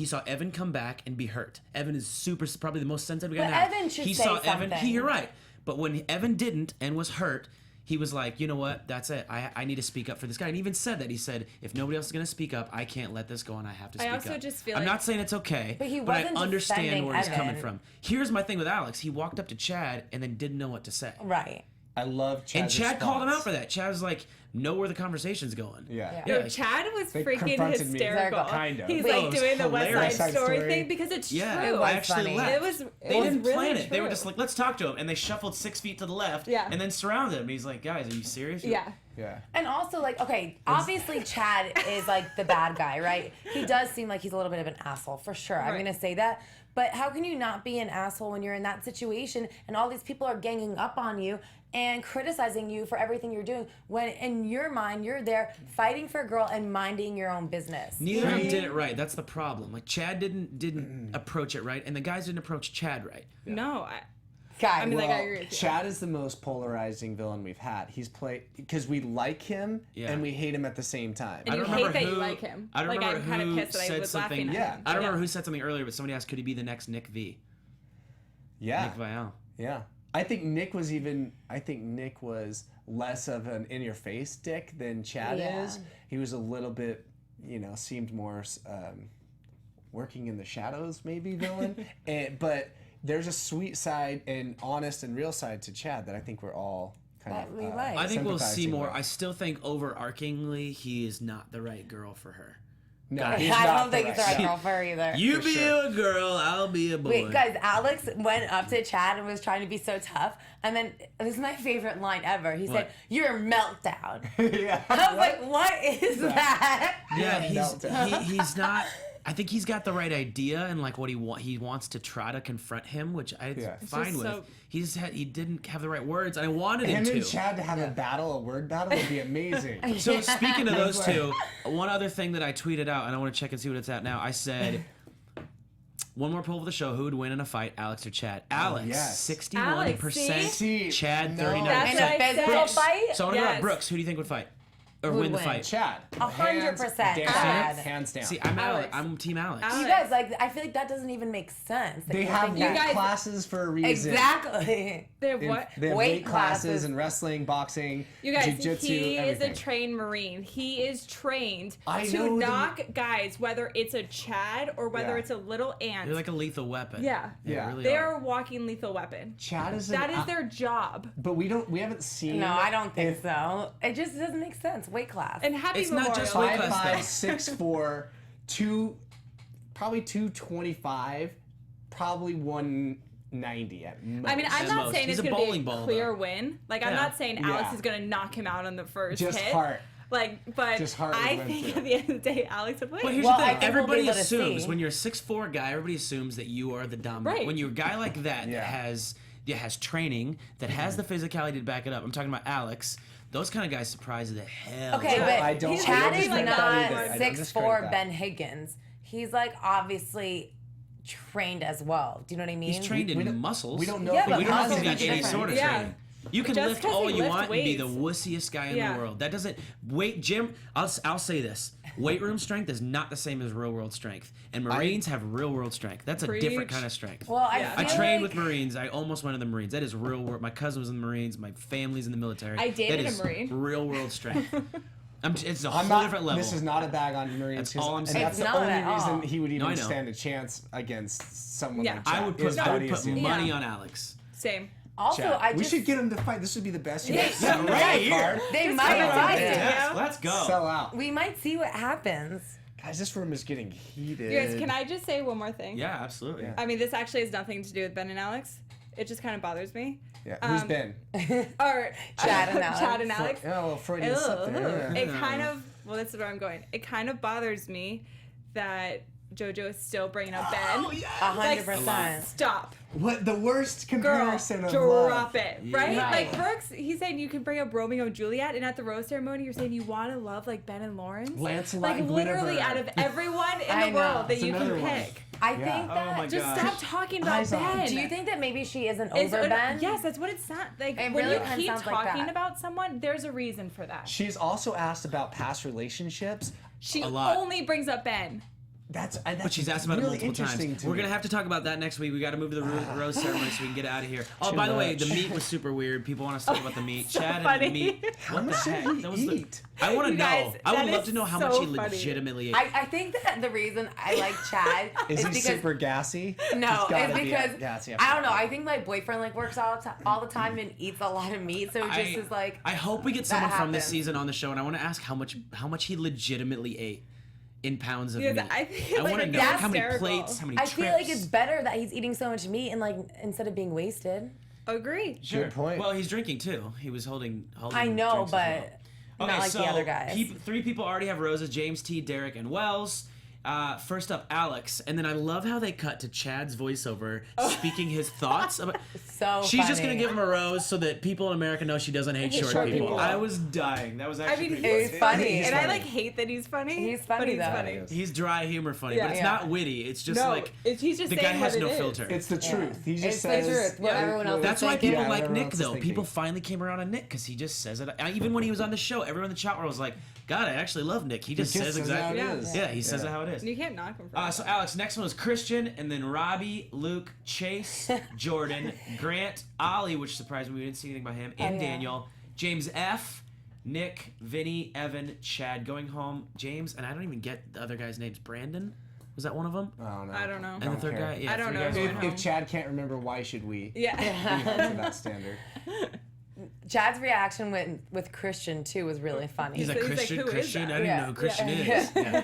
saw Evan come back and be hurt. Evan is probably the most sensitive guy But now. Evan should he say saw Evan. something. You're right. But when Evan didn't and was hurt, he was like, you know what? That's it. I need to speak up for this guy. And he even said that. He said, if nobody else is going to speak up, I can't let this go and I have to speak up. I also just feel I'm like- not saying it's okay, But he I wasn't understand defending where he's coming Evan. from. Here's my thing with Alex. He walked up to Chad and then didn't know what to say. Right. I love Chad's And Chad called him response. out for that. Chad was like, know where the conversation's going. Yeah. Yo, Chad was They freaking confronted me. hysterical. Kind of. He's Wait, like it was doing the West hilarious. Side Story Story. thing because it's Yeah, true. I was actually funny. left. It was They really didn't plan it. They were true. just like, let's talk to him. And they shuffled 6 feet to the left Yeah. and then surrounded him. He's like, guys, are you serious? Yeah. Yeah. And also, like, okay, obviously Chad is like the bad guy, right? He does seem like he's a little bit of an asshole, for sure. I'm Right. gonna say that. But how can you not be an asshole when you're in that situation and all these people are ganging up on you and criticizing you for everything you're doing when in your mind you're there fighting for a girl and minding your own business? Neither of them did it right. That's the problem. Like, Chad didn't approach it right, and the guys didn't approach Chad right. No, Guy, I mean, like, I Well, agree with you. Chad is the most polarizing villain we've had. He's played because we like him Yeah. and we hate him at the same time. And I don't you hate remember that you who- like him. I don't Like, remember I'm kind of who pissed that I said was laughing something. at him. I don't remember who said something earlier, but somebody asked, could he be the next Nick V? Yeah. Nick Vial. Yeah. I think Nick was less of an in-your-face dick than Chad Yeah. is. He was a little bit, seemed more working in the shadows, maybe villain. But there's a sweet side and honest and real side to Chad that I think we're all kind That of. we like. I think we'll see sympathizing more. with. I still think overarchingly, he is not the right girl for her. No, I he's I not don't think it's the right guy. girl for her either. You For be sure. a girl, I'll be a boy. Wait, guys, Alex went up to Chad and was trying to be so tough. And then, this is my favorite line ever. He said, What? "You're a meltdown." Yeah. I was like, what is that? Yeah, meltdown. he's not. I think he's got the right idea and like what he wants to try to confront him, which I'm Yeah. fine just with. so- He didn't have the right words, and I wanted him Him to. and Chad to have a word battle would be amazing. So speaking of those two, one other thing that I tweeted out, and I want to check and see what it's at now. I said, one more poll for the show: who would win in a fight, Alex or Chad? Alex, yes. 61%. see? Chad, No. 39%. That's In what a I said. physical fight? So I want to know, Yes. Brooks, who do you think would fight or Who win the would fight? Chad. 100% Hands down. Chad. Hands down. See, I'm Alex. I'm Team Alex. Alex. You guys, like, I feel like that doesn't even make sense. that They you have think weight that. classes for a reason. Exactly. They have They- what? They have Weight weight classes classes. in wrestling, boxing, You guys, jiu-jitsu, he everything. is a trained Marine. He is trained I to know the- knock guys, whether it's a Chad or whether Yeah. it's a little ant. They're like a lethal weapon. Yeah. They Yeah. really They are. are a walking lethal weapon. Chad is That is their job. But we haven't seen. No, I don't think so. It just doesn't make sense. Weight class. And happy It's not Memorial. just weight class, 5'5", though. 6'4", probably 225, probably 190 at most. I mean, I'm At not most. saying He's it's a going to bowling be a ball, clear though. win. Like, I'm Yeah. not saying Alex Yeah. is going to knock him out on the first Just hit. heart. Like, but Just heart I went think through. at the end of the day, Alex would win. But here's Well, the I thing: think we'll be everybody able to assumes see. when you're a 6'4" guy, everybody assumes that you are the dominant. Right. When you're a guy like that Yeah. that has training, that has the physicality to back it up. I'm talking about Alex. Those kind of guys surprise the hell. Okay, out of but me. I don't- Chad I don't is discredit that not either. I don't 6'4" discredit that. Ben Higgins. He's like obviously trained as well. Do you know what I mean? He's trained in we don't- muscles. we don't know Yeah, if but we don't know if muscles he's got are any different. sort of Yeah. training. You can Just lift 'cause all he you lifts want and be the weights. wussiest guy in Yeah. the world. That doesn't Jim. I'll say this: weight room strength is not the same as real world strength, and Marines have real world strength. That's a different Preach. kind of strength. Well, I Yeah. I feel trained like, with Marines. I almost went to the Marines. That is real world. My cousin was in the Marines. My family's in the military. I dated That a is Marine. Real world strength. It's a I'm whole not. different level. This is not a bag on Marines. That's 'cause- all I'm and saying. that's It's the not only at all. reason he would No, I even know. stand a chance against someone Yeah. like Chad. I would put is I what would he put is. money Yeah. on Alex. Same. also, Chad, I we just should get him to fight. This would be the best. Yeah, UFC. right here. They Just might come on, fight. yeah. Let's go. Sell out. We might see what happens. Guys, this room is getting heated. You guys, can I just say one more thing? Yeah, absolutely. Yeah. I mean, this actually has nothing to do with Ben and Alex. It just kind of bothers me. Yeah. Who's Um, Ben? Or Chad and Alex. Chad and Alex. Oh, well, Freudian slip there. It kind of Well, this is where I'm going. It kind of bothers me that JoJo is still bringing up Ben. Oh, yes. 100%. Stop. What the worst Girl, comparison of drop love. it. Right? Right. Like, Brooks, he's saying you can bring up Romeo and Juliet, and at the rose ceremony, you're saying you want to love, like, Ben and Lawrence? Lancelot like, and literally, Guinevere. out of everyone in I the know. world that It's you can another one. pick. I Yeah. think Oh that my Just gosh. stop talking about Eyes on. Ben. Do you think that maybe she isn't It's- over Ben? Yes, that's what it sounds like. It When really you kinda keep sounds like talking that. about someone, there's a reason for that. She's also asked about past relationships. She A lot. only brings up Ben. That's But she's asked about really it multiple interesting times. to We're me. gonna have to talk about that next week. We got to move to the rose ceremony so we can get out of here. Oh, Too by the way, much. the meat was super weird. People want us to talk about the meat. so Chad funny. and the meat. How What the much did heck? he That was eat? I want to You know. guys, I would that love is to know how so much he funny. legitimately ate. I think that the reason I like Chad Is is he because super gassy? no, He's gotta it's be because gassy. I don't know. I think my boyfriend like works all the time and eats a lot of meat, so it just is like I hope we get someone from this happens. season on the show, and I want to ask how much he legitimately ate in pounds of Because meat. I think it's want to like know that's how many hysterical. plates, how many I trips. feel like it's better that he's eating so much meat and like instead of being wasted. Agree. Sure. Good point. Well, he's drinking too. He was holding I know, drinks as but well. not like the other guys. Three people already have roses: James T, Derek, and Wells. First up, Alex, and then I love how they cut to Chad's voiceover speaking his thoughts about. So She's just funny. gonna give him a rose so that people in America know she doesn't hate short short people. people. I was dying. That was I actually mean, pretty he's He's funny, funny. and He's I funny. like hate that he's funny. He's funny, but he's though. funny. He's dry humor funny, Yeah. but it's Yeah. not witty. It's just No, like he's just the guy saying has what no it is. filter. It's the truth. He just It's the says truth. What everyone else That's is why thinking. people Yeah, like everyone Nick, else is though. thinking. People finally came around on Nick because he just says it. Even when he was on the show, everyone in the chat room was like, "God, I actually love Nick. He just says exactly." how it Yeah. is. Yeah, he says it how it is. You can't knock him for that. So Alex, next one was Christian, and then Robbie, Luke, Chase, Jordan, Grant, Ollie, which surprised me. We didn't see anything about him, and yeah. Daniel, James F, Nick, Vinny, Evan, Chad going home, James, and I don't even get the other guy's names. Brandon, was that one of them? I don't know. I don't know. And the third care. guy, yeah, I don't three know guys who went went home. If Chad can't remember, why should we? Yeah. Be held to that standard. Chad's reaction with Christian too was really funny. He's like, He's like, Christian, who is Christian? that? I didn't Yeah. know who Christian Yeah. is. Yeah.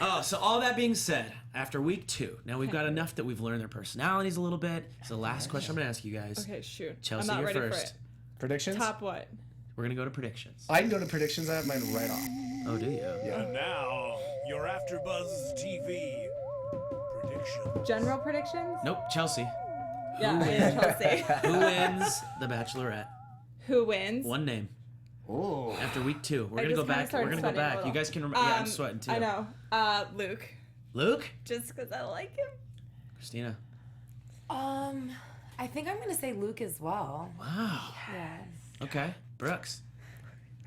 Oh, so all that being said, after week 2, now we've got enough that we've learned their personalities a little bit. So the last question I'm going to ask you guys. Okay, shoot. Chelsea, I'm not you're ready first. for Predictions? it. Top what? We're going to go to predictions. I can go to predictions. I have mine right off. Oh, do you? And now, your AfterBuzz TV prediction. General predictions? Nope, Chelsea. Yeah, Chelsea. Who wins The Bachelorette? Who wins? One name. Ooh. After week 2. We're I going to go just kinda back. We're started going to go sweating a back. little. You guys can remember. Yeah, I'm sweating too. I know. Luke. Luke? Just because I like him. Christina. I think I'm gonna say Luke as well. Wow. Yes. Okay. Brooks.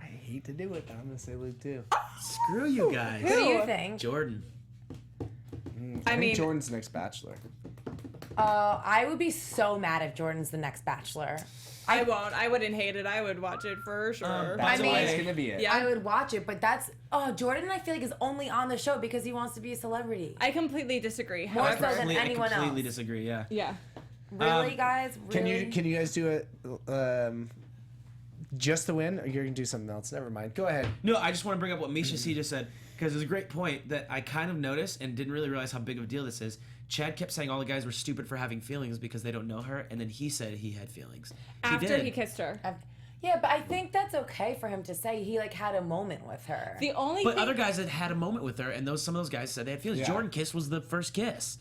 I hate to do it, but I'm going to say Luke too. Screw you guys. Who do you think? Jordan. I think mean- Jordan's next Bachelor. I would be so mad if Jordan's the next Bachelor. I won't. I wouldn't hate it. I would watch it for sure. That's I mean- why it's going to be it. Yeah. I would watch it, but Jordan I feel like is only on the show because he wants to be a celebrity. I completely disagree. More However, so than anyone I completely else. disagree, yeah. yeah. Really, guys? Really? Can you guys do it just the win, or you're gonna do something else? Never mind. Go ahead. No, I just want to bring up what Misha C just said because it was a great point that I kind of noticed and didn't really realize how big of a deal this is. Chad kept saying all the guys were stupid for having feelings because they don't know her, and then he said he had feelings. After did. he kissed her. Yeah, but I think that's okay for him to say. He like had a moment with her. The only But thing, other guys had a moment with her, and some of those guys said they had feelings. Yeah. Jordan kiss was the first kiss.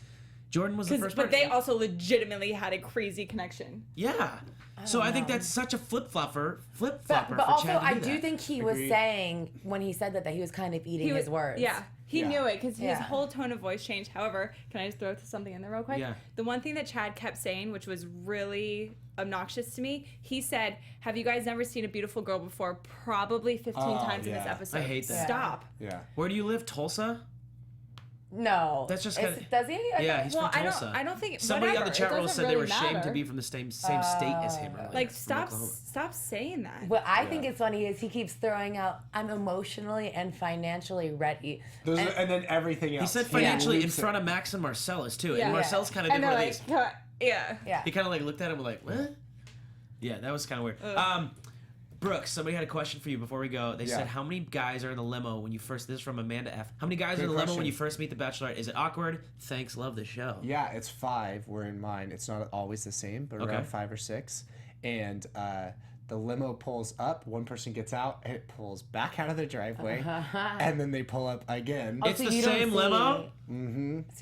Jordan was the first. but they person. also legitimately had a crazy connection. Yeah. So I think that's such a flip flopper but for also, Chad to I do do that. think he was Agreed. saying when he said that he was kind of eating He was, his words. Yeah, he Yeah. knew it because his Yeah. whole tone of voice changed. However, can I just throw something in there real quick? Yeah. The one thing that Chad kept saying, which was really obnoxious to me, he said, "Have you guys never seen a beautiful girl before?" Probably 15 times in this yeah. episode. I hate that. Stop. Yeah. Where do you live? Tulsa? No. That's just It's- kinda- Does he? Yeah, he's Well, from Tulsa. I don't think Somebody on whatever, the chat it room doesn't said they were really ashamed to matter. be from the same state as him. Or Like, from stop Oklahoma. saying that. What I think is funny is he keeps throwing out, "I'm emotionally and financially ready." And then everything He else. said financially in loops it. front of Max and Marcellus too, Yeah. and Marcellus kind of did And one they're of these. like, yeah. Yeah. He kind of like looked at him and like, what? Yeah, that was kind of weird. Brooks, somebody had a question for you before we go. They Yeah. said, how many guys are in the limo when you first, this is from Amanda F. How many guys are in Good the limo when question. you first meet the Bachelorette? Is it awkward? Thanks, love the show. Yeah, it's 5. We're in mine. It's not always the same, but Okay. around 5 or 6. And the limo pulls up, one person gets out, and it pulls back out of their driveway, and then they pull up again. It's so the you don't same see- limo? So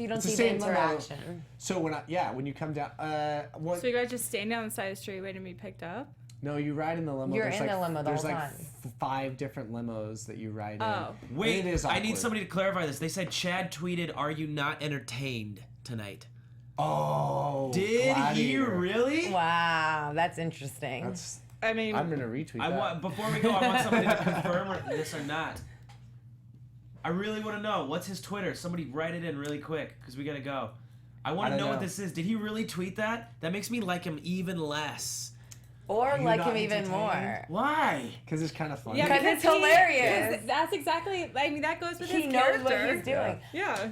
you don't It's the see the same limo. interaction. So when you come down, So you guys just stand down the side of the street waiting to be picked up? no, you ride in the limo. You're There's in like, the limo the there's whole like time. 5 different limos that you ride Oh. in. Wait, And it is I need awkward. somebody to clarify this. They said Chad tweeted, "Are you not entertained tonight?" Oh, Did he Gladiator. really? Wow, that's interesting. That's. I mean, I'm gonna retweet that. Before we go, I want somebody to confirm this or not. I really want to know what's his Twitter. Somebody write it in really quick because we gotta go. I want to I don't know what know. this is. Did he really tweet that? That makes me like him even less. Or you like not him even entertained? more. Why? Because it's kind of funny. yeah, Because it's he- hilarious. 'cause That's exactly. I mean, that goes with He his knows character. what he's doing. Yeah.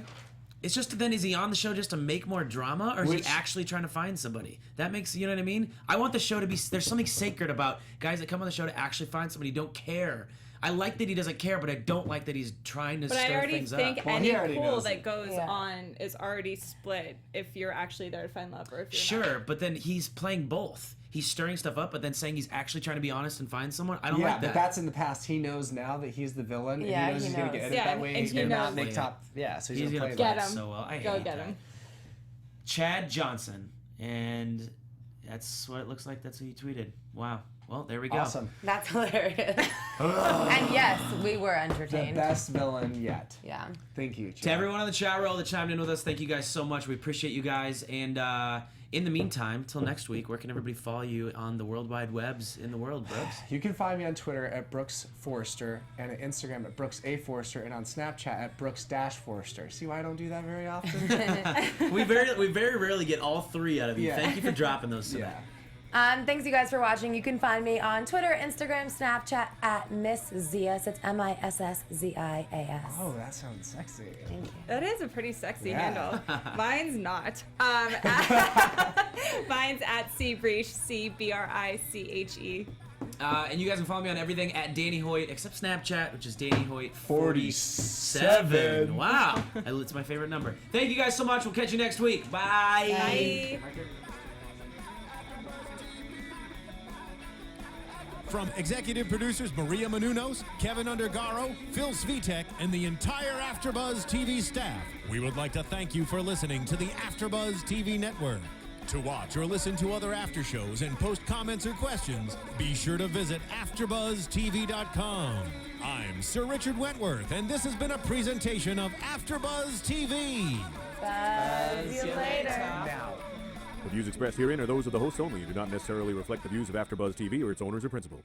It's just then is he on the show just to make more drama or is Which- he actually trying to find somebody? That makes, you know what I mean? I want the show to be, there's something sacred about guys that come on the show to actually find somebody who don't care. I like that he doesn't care, but I don't like that he's trying to But stir I already things think up. Well, any he already pool knows that it. goes Yeah. on is already split if you're actually there to find love or if you're Sure, not. but then he's playing both. He's stirring stuff up, but then saying he's actually trying to be honest and find someone. I don't Yeah, like that. but that's in the past. He knows now that he's the villain, and Yeah, he knows he he's gonna knows. get edited Yeah, that way, and he and not knows. make top. Yeah, so he's, He's gonna gonna play Get play that. him. so well. I Go hate get that. him. Chad Johnson, and that's what it looks like. That's who you tweeted. Wow. Well, there we go. Awesome. That's hilarious. And yes, we were The entertained. best villain yet. Yeah. Thank you, Chad. To everyone on the chat roll that chimed in with us, thank you guys so much. We appreciate you guys. And in the meantime, till next week, where can everybody follow you on the world wide webs in the world, Brooks? You can find me on Twitter at Brooks Forrester, and at Instagram at Brooks A Forrester, and on Snapchat at Brooks-Forrester. See why I don't do that very often? we very rarely get all 3 out of you. Yeah. Thank you for dropping those tonight. Yeah. Thanks you guys for watching. You can find me on Twitter, Instagram, Snapchat at Miss Zias. It's MISSZIAS. Oh, that sounds sexy. Thank you. That is a pretty sexy Yeah. handle. Mine's not. Mine's at Briche, CBRICHE. And you guys can follow me on everything at Danny Hoyt, except Snapchat, which is Danny Hoyt 47. Wow. It's my favorite number. Thank you guys so much. We'll catch you next week. Bye. Bye. From executive producers Maria Menounos, Kevin Undergaro, Phil Svitek, and the entire AfterBuzz TV staff, we would like to thank you for listening to the AfterBuzz TV network. To watch or listen to other after shows and post comments or questions, be sure to visit AfterBuzzTV.com. I'm Sir Richard Wentworth, and this has been a presentation of AfterBuzz TV. See you later. Now. The views expressed herein are those of the hosts only and do not necessarily reflect the views of AfterBuzz TV or its owners or principals.